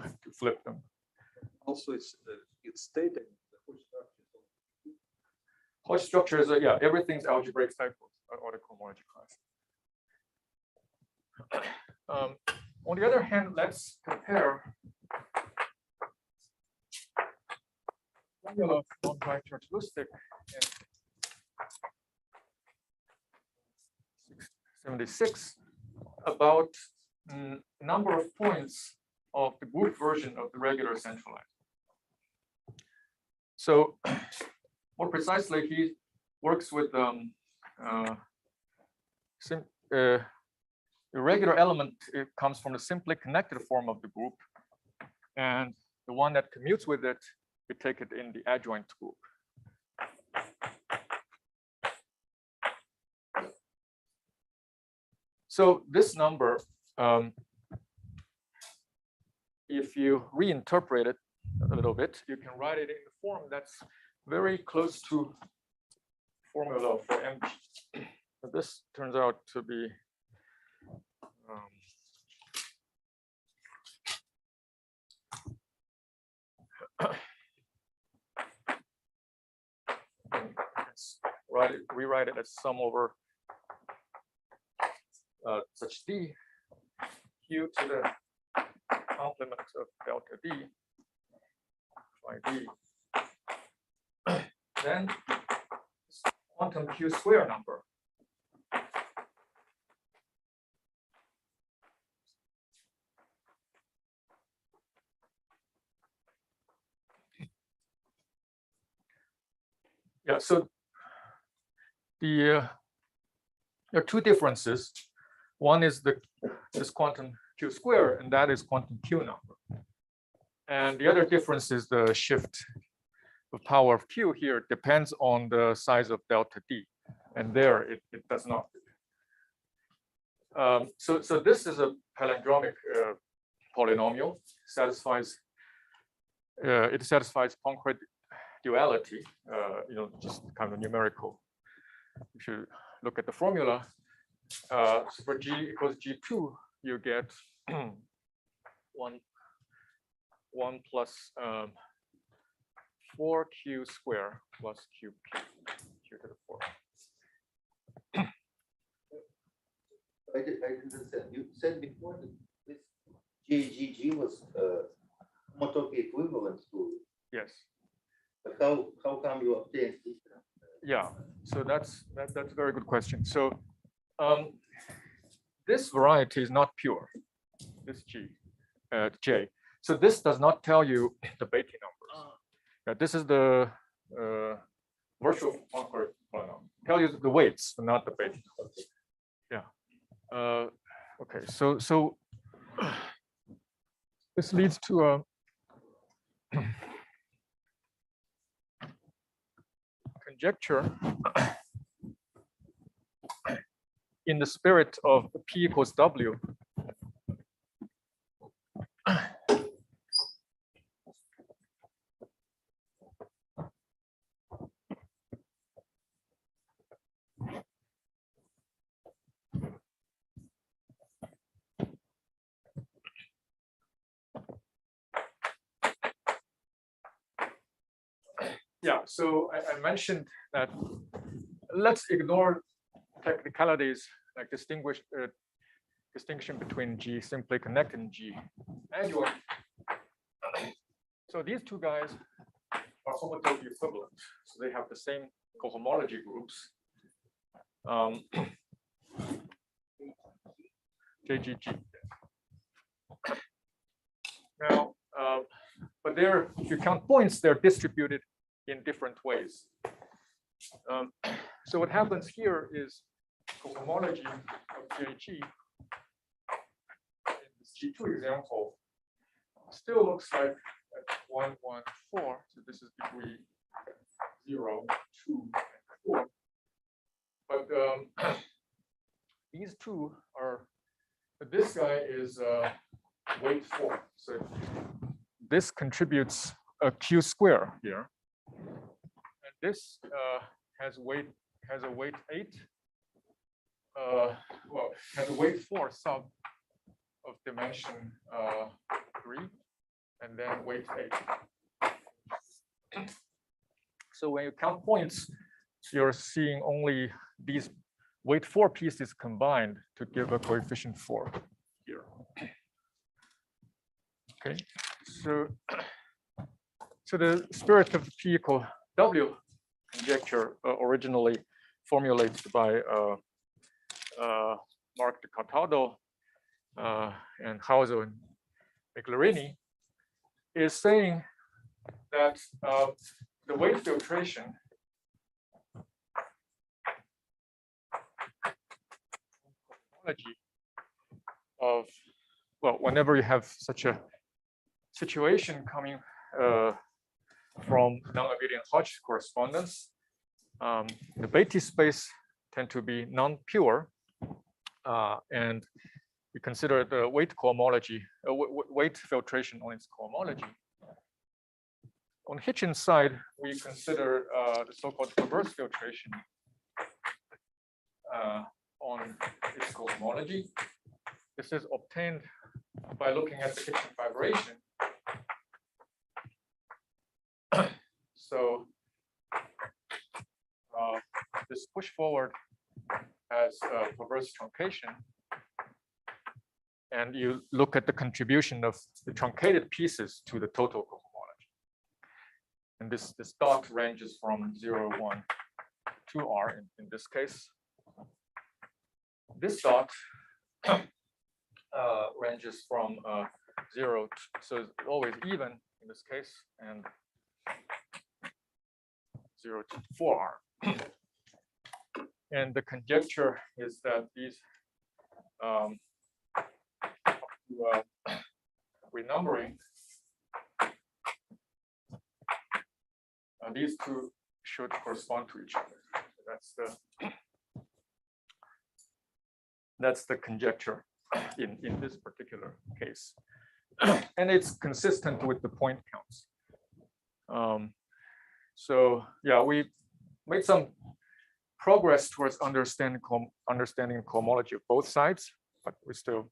have to flip them. Also, it's stated the whole structure. Hodge structures, yeah, everything's algebraic cycles or the cohomology class. On the other hand, let's compare formula of non-characteristic in 76 about number of points of the group version of the regular centralized. So more precisely, he works with the regular element. It comes from the simply connected form of the group, and the one that commutes with it, we take it in the adjoint group. So this number, if you reinterpret it a little bit, you can write it in the form that's very close to formula for MG. But this turns out to be rewrite it as sum over such d q to the complement of delta d by d. Then quantum q square number. Yeah, so there are two differences. One is this quantum q square, and that is quantum q number. And the other difference is the shift of power of q here depends on the size of delta d, and there it does not. So this is a palindromic polynomial. It satisfies Poincare duality. Just kind of numerical. If you look at the formula, so for g equals g2, you get 1 plus 4q square plus qp, q to the 4. I didn't understand. You said before that this JGG was homotopy equivalent to. Yes. But how come you obtain this? Yeah. So that's a very good question. So this variety is not pure. This J. So this does not tell you the Betti numbers. Yeah, this is the virtual Poincare polynomial. Tell you the weights, but not the Betti numbers. Yeah. Okay. So this leads to a conjecture in the spirit of P equals W. Yeah, so I mentioned that let's ignore technicalities like distinction between G simply connected and G. Anyway, so these two guys are homotopy equivalent. So they have the same cohomology groups. JGG. Now, but if you count points, they're distributed in different ways. So what happens here is cohomology of JG in this G2 example still looks like 1, 1, 4. So this is degree 0, 2, and 4. But these two are, this guy is weight 4. So this contributes a q square here. And this has a weight 8. Has a weight 4 sub of dimension 3, and then weight 8. So when you count points, you're seeing only these weight 4 pieces combined to give a coefficient 4 here. Okay, so the spirit of P equal W conjecture originally formulated by Mark de Cataldo and Hauser and Miclarini is saying that the weight filtration of, well, whenever you have such a situation coming from non-abelian Hodge correspondence, the Betti space tend to be non-pure, and we consider the weight cohomology, weight filtration on its cohomology. On Hitchin's side, we consider the so-called reverse filtration on its cohomology. This is obtained by looking at the Hitchin vibration. So this push forward has reverse truncation. And you look at the contribution of the truncated pieces to the total cohomology. And this dot ranges from 0, 1 to R in this case. This dot ranges from 0 to, so it's always even in this case, and 0 to 4R. And the conjecture is that these renumbering, these two should correspond to each other. That's the conjecture in this particular case. And it's consistent with the point counts. So yeah, we made some progress towards understanding cohomology of both sides, but we still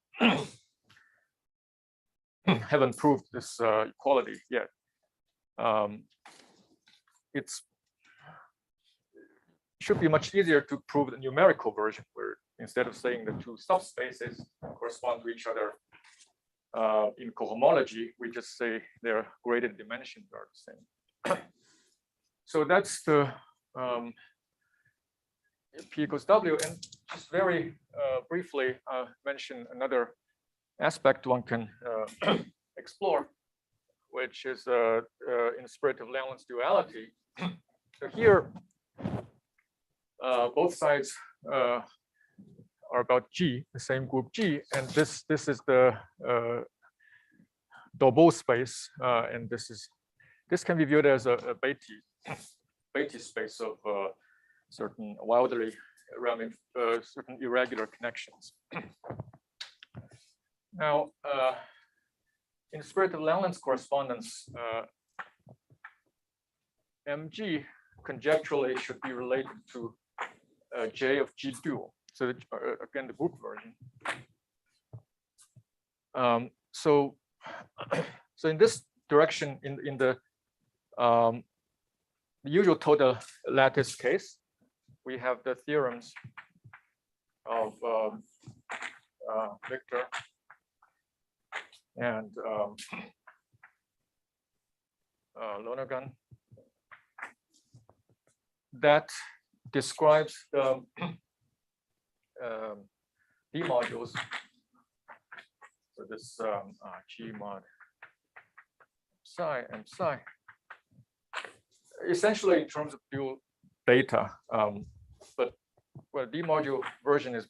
haven't proved this equality yet. It should be much easier to prove the numerical version, where instead of saying the two subspaces correspond to each other in cohomology, we just say their graded dimensions are the same. So that's the P equals W. And just very briefly mention another aspect one can explore, which is in the spirit of Langland's duality. So here, both sides are about G, the same group G, and this is the Dobot space, and this can be viewed as a Beatty space of certain wildly certain irregular connections. Now, in the spirit of Langland's correspondence, Mg conjecturally should be related to J of G dual. So that, again, the group version. So in this direction, in the usual total lattice case, we have the theorems of Victor and Lonergan that describes the D modules. So this G mod psi and psi, essentially in terms of dual data. But well, D module version is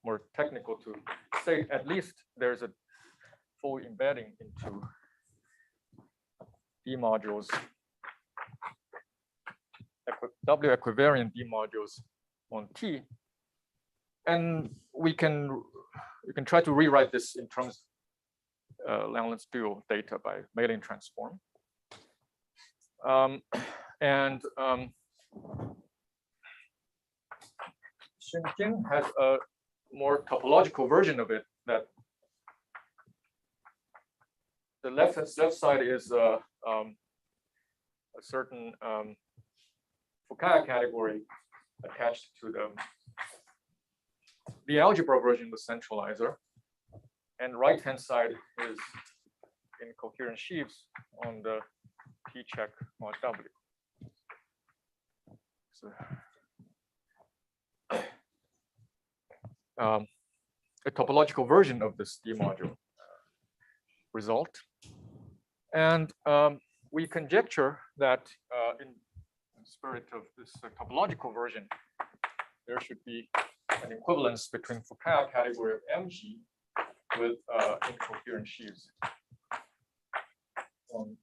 more technical to say. At least there's a full embedding into D modules, W equivariant D modules on T, and we can try to rewrite this in terms of Langland's dual data by mailing transform. Xinjing has a more topological version of it, that the left side is a certain Fukaya category attached to the algebra version of the centralizer, and right-hand side is in coherent sheaves on the P check mod W. So, a topological version of this D module result. And we conjecture that in the spirit of this topological version, there should be an equivalence between Fukaya category of Mg with incoherent sheaves on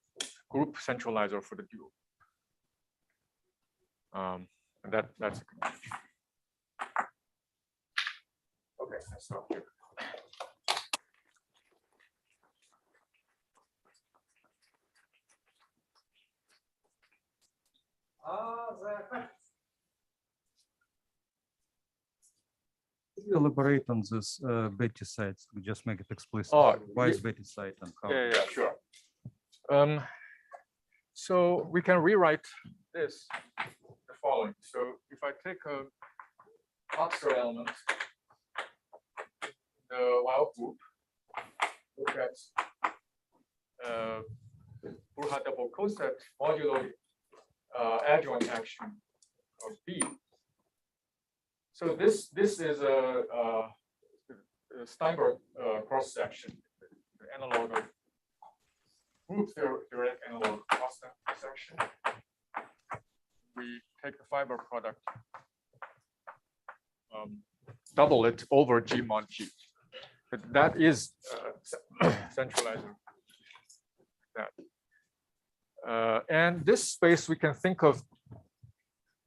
group centralizer for the dual. And that's a conjecture. Okay, let's stop here. Elaborate on this Betty sites. Just make it explicit. Oh, Why ye- is Betty site and how? Yeah, sure. So we can rewrite this the following. So if I take a Oxford element, the while group, look at Burha double coset modulo adjoint action of B. So this is a Steinberg cross section, the analog of group theoretic analog cross section. We take the fiber product, double it over G mod G. But that is centralizer. And this space we can think of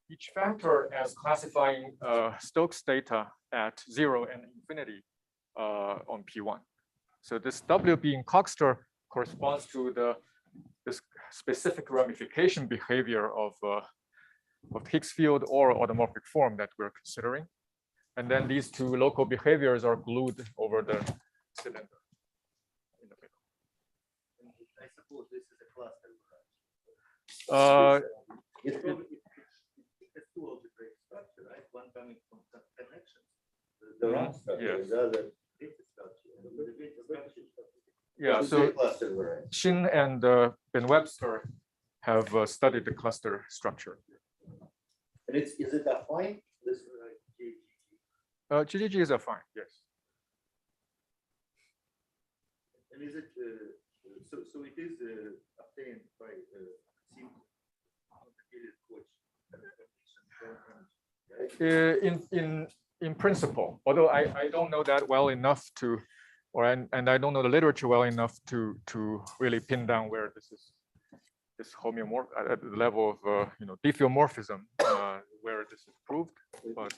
each factor as classifying Stokes data at 0 and infinity on P1. So this W being Coxeter corresponds to this specific ramification behavior of Higgs field or automorphic form that we're considering. And then these two local behaviors are glued over the cylinder in the middle. I suppose this is a cluster. It has two algebraic structure, right? One coming from connections. The round structure, yes. the other beta structure. And the beta structure. Yeah, It's a so cluster variety. Shin and Ben Webster have studied the cluster structure. And is it affine? This GGG is affine, yes. and is it so it is obtained by simple complicated coach. In principle, although I don't know that well enough to, and I don't know the literature well enough to really pin down where this homeomorph at the level of diffeomorphism where this is proved. But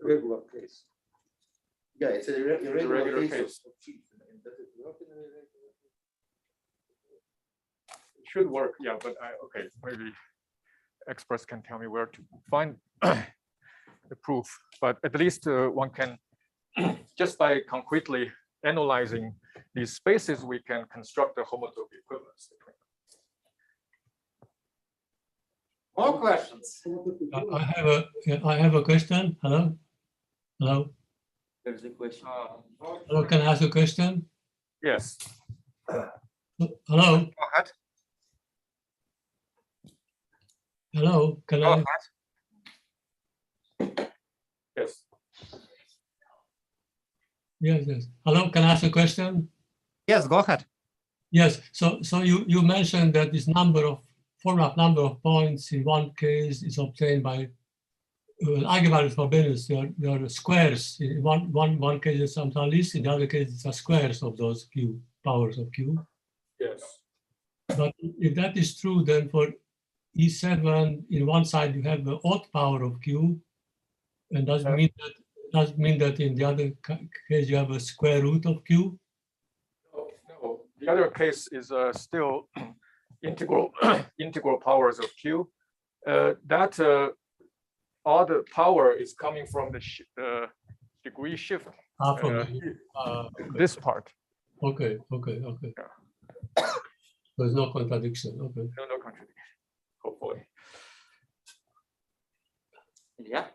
Regular case. Yeah, it's a irregular case. Of cheats. And does it work in a regular case? it should work, yeah. But okay, maybe experts can tell me where to find the proof. But at least one can, just by concretely analyzing these spaces, we can construct the homotopy equivalence between them. More questions? I have a question. Hello? Hello? There's a question. Hello, can I ask a question? Yes. Hello? Go ahead. Hello? Can Go I? ahead. Yes. Yes. Hello, can I ask a question? Yes, go ahead. Yes, so you mentioned that this formula number of points in one case is obtained by eigenvalues for Venus. There are squares. In one case it's sometimes least, in the other case it's a squares of those Q, powers of Q. Yes. But if that is true, then for E7, in one side you have the odd power of Q, and does it mean that in the other case you have a square root of Q? No, the other case is still integral powers of Q. That odd power is coming from the degree shift. This part. Okay. There's no contradiction. Okay. No contradiction. Hopefully. Yeah.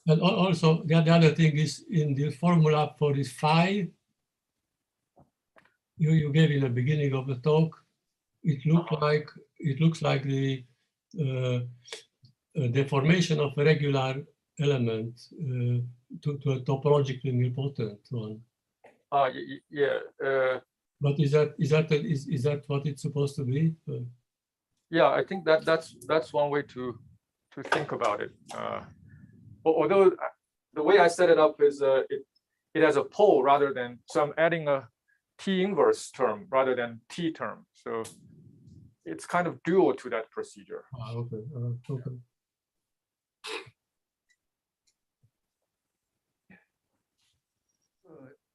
And also the other thing is in the formula for this phi you gave in the beginning of the talk, it looks like the deformation of a regular element to a topologically nilpotent one. Yeah. But is that what it's supposed to be? Yeah, I think that's one way to think about it. Although the way I set it up is it has a pole rather than, so I'm adding a T inverse term rather than T term. So it's kind of dual to that procedure. Okay.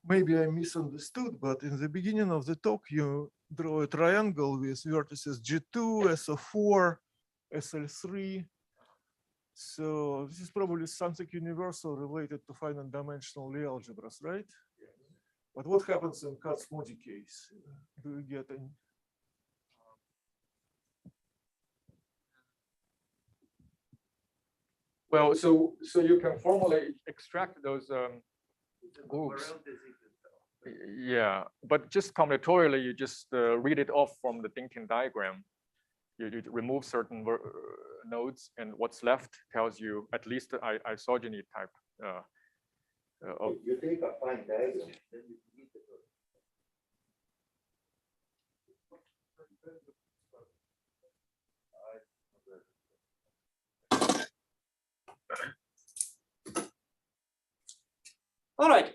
Maybe I misunderstood, but in the beginning of the talk, you draw a triangle with vertices G2, SO4, SL3. So this is probably something universal related to finite dimensional Lie algebras, right? But what happens in Kac-Moody case? Do you get any? Well, so you can formally extract those groups. Yeah, but just combinatorially, you just read it off from the thinking diagram. You remove certain nodes, and what's left tells you at least the isogeny type. Of You take a fine diagram, then you delete it. All right,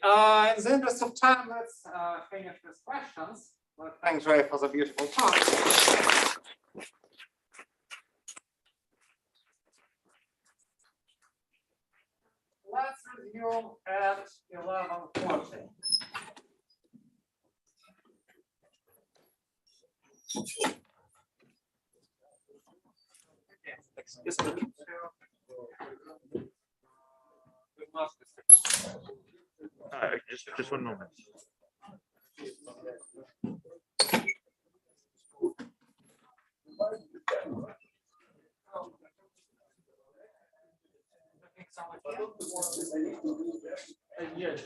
in the interest of time, let's finish with questions. Well, thanks, Ray, for the beautiful talk. Let's resume at 11:40. Excuse me. We must Just one moment. Yes.